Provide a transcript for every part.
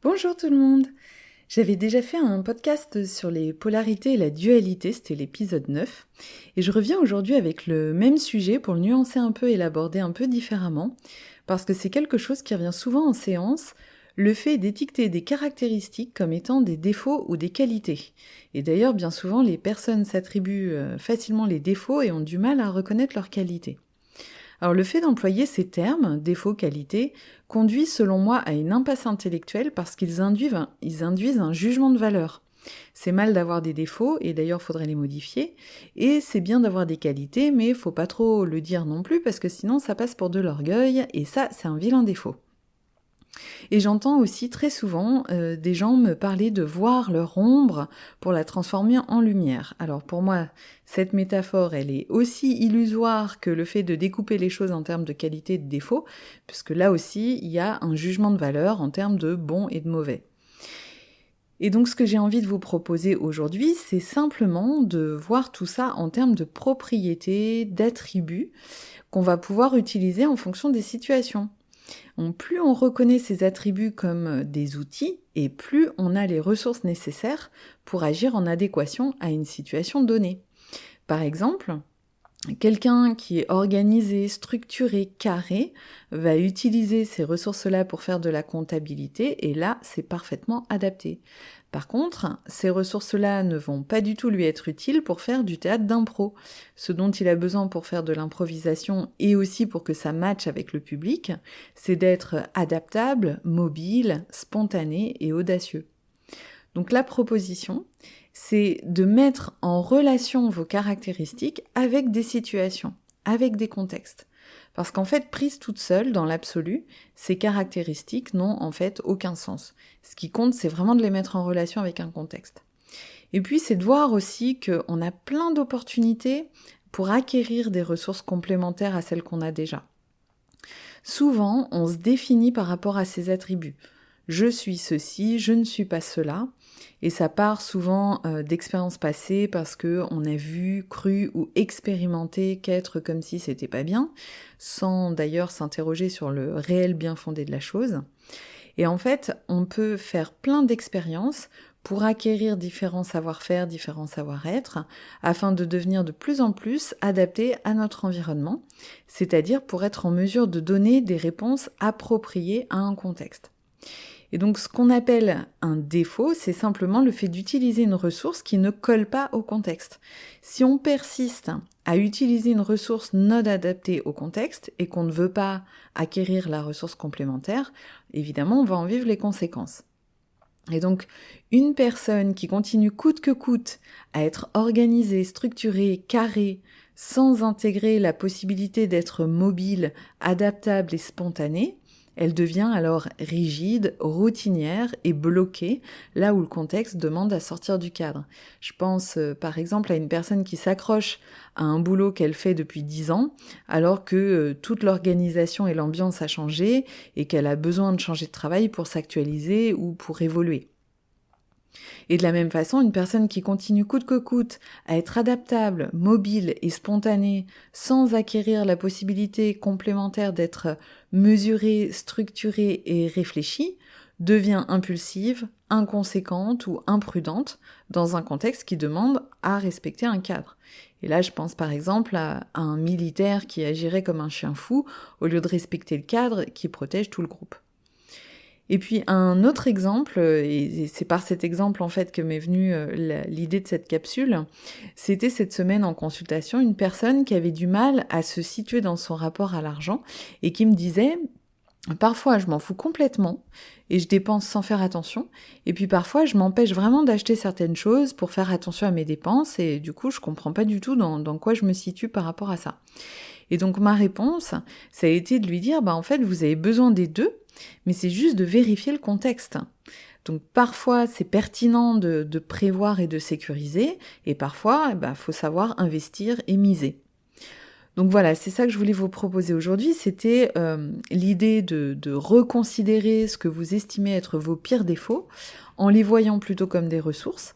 Bonjour tout le monde. J'avais déjà fait un podcast sur les polarités et la dualité, c'était l'épisode 9, et je reviens aujourd'hui avec le même sujet pour le nuancer un peu et l'aborder un peu différemment, parce que c'est quelque chose qui revient souvent en séance, le fait d'étiqueter des caractéristiques comme étant des défauts ou des qualités. Et d'ailleurs, bien souvent, les personnes s'attribuent facilement les défauts et ont du mal à reconnaître leurs qualités. Alors le fait d'employer ces termes, défaut, qualité, conduit selon moi à une impasse intellectuelle parce qu'ils induisent un jugement de valeur. C'est mal d'avoir des défauts, et d'ailleurs faudrait les modifier, et c'est bien d'avoir des qualités, mais faut pas trop le dire non plus parce que sinon ça passe pour de l'orgueil, et ça c'est un vilain défaut. Et j'entends aussi très souvent des gens me parler de voir leur ombre pour la transformer en lumière. Alors pour moi, cette métaphore, elle est aussi illusoire que le fait de découper les choses en termes de qualité et de défaut, puisque là aussi, il y a un jugement de valeur en termes de bon et de mauvais. Et donc ce que j'ai envie de vous proposer aujourd'hui, c'est simplement de voir tout ça en termes de propriétés, d'attributs qu'on va pouvoir utiliser en fonction des situations. Plus on reconnaît ces attributs comme des outils, et plus on a les ressources nécessaires pour agir en adéquation à une situation donnée. Par exemple, quelqu'un qui est organisé, structuré, carré, va utiliser ces ressources-là pour faire de la comptabilité, et là, c'est parfaitement adapté. Par contre, ces ressources-là ne vont pas du tout lui être utiles pour faire du théâtre d'impro. Ce dont il a besoin pour faire de l'improvisation et aussi pour que ça matche avec le public, c'est d'être adaptable, mobile, spontané et audacieux. Donc la proposition, c'est de mettre en relation vos caractéristiques avec des situations, avec des contextes. Parce qu'en fait, prises toutes seules, dans l'absolu, ces caractéristiques n'ont en fait aucun sens. Ce qui compte, c'est vraiment de les mettre en relation avec un contexte. Et puis, c'est de voir aussi qu'on a plein d'opportunités pour acquérir des ressources complémentaires à celles qu'on a déjà. Souvent, on se définit par rapport à ces attributs. Je suis ceci, je ne suis pas cela. Et ça part souvent d'expériences passées parce qu'on a vu, cru ou expérimenté qu'être comme si c'était pas bien, sans d'ailleurs s'interroger sur le réel bien fondé de la chose. Et en fait, on peut faire plein d'expériences pour acquérir différents savoir-faire, différents savoir-être, afin de devenir de plus en plus adaptés à notre environnement, c'est-à-dire pour être en mesure de donner des réponses appropriées à un contexte. Et donc ce qu'on appelle un défaut, c'est simplement le fait d'utiliser une ressource qui ne colle pas au contexte. Si on persiste à utiliser une ressource non adaptée au contexte et qu'on ne veut pas acquérir la ressource complémentaire, évidemment on va en vivre les conséquences. Et donc, une personne qui continue coûte que coûte à être organisée, structurée, carrée, sans intégrer la possibilité d'être mobile, adaptable et spontanée, elle devient alors rigide, routinière et bloquée, là où le contexte demande à sortir du cadre. Je pense par exemple à une personne qui s'accroche à un boulot qu'elle fait depuis 10 ans, alors que toute l'organisation et l'ambiance a changé et qu'elle a besoin de changer de travail pour s'actualiser ou pour évoluer. Et de la même façon, une personne qui continue coûte que coûte à être adaptable, mobile et spontanée, sans acquérir la possibilité complémentaire d'être mesurée, structurée et réfléchie, devient impulsive, inconséquente ou imprudente dans un contexte qui demande à respecter un cadre. Et là, je pense par exemple à un militaire qui agirait comme un chien fou au lieu de respecter le cadre qui protège tout le groupe. Et puis un autre exemple, et c'est par cet exemple en fait que m'est venue l'idée de cette capsule, c'était cette semaine en consultation une personne qui avait du mal à se situer dans son rapport à l'argent et qui me disait « Parfois je m'en fous complètement et je dépense sans faire attention, et puis parfois je m'empêche vraiment d'acheter certaines choses pour faire attention à mes dépenses et du coup je comprends pas du tout dans quoi je me situe par rapport à ça. » Et donc ma réponse, ça a été de lui dire en fait vous avez besoin des deux, mais c'est juste de vérifier le contexte. Donc parfois c'est pertinent de prévoir et de sécuriser, et parfois faut savoir investir et miser. Donc voilà, c'est ça que je voulais vous proposer aujourd'hui, c'était l'idée de reconsidérer ce que vous estimez être vos pires défauts, en les voyant plutôt comme des ressources,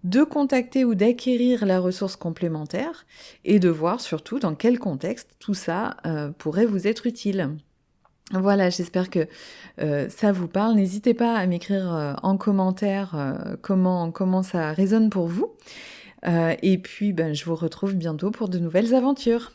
de contacter ou d'acquérir la ressource complémentaire, et de voir surtout dans quel contexte tout ça pourrait vous être utile. Voilà, j'espère que ça vous parle. N'hésitez pas à m'écrire en commentaire comment ça résonne pour vous. Et puis, ben, je vous retrouve bientôt pour de nouvelles aventures.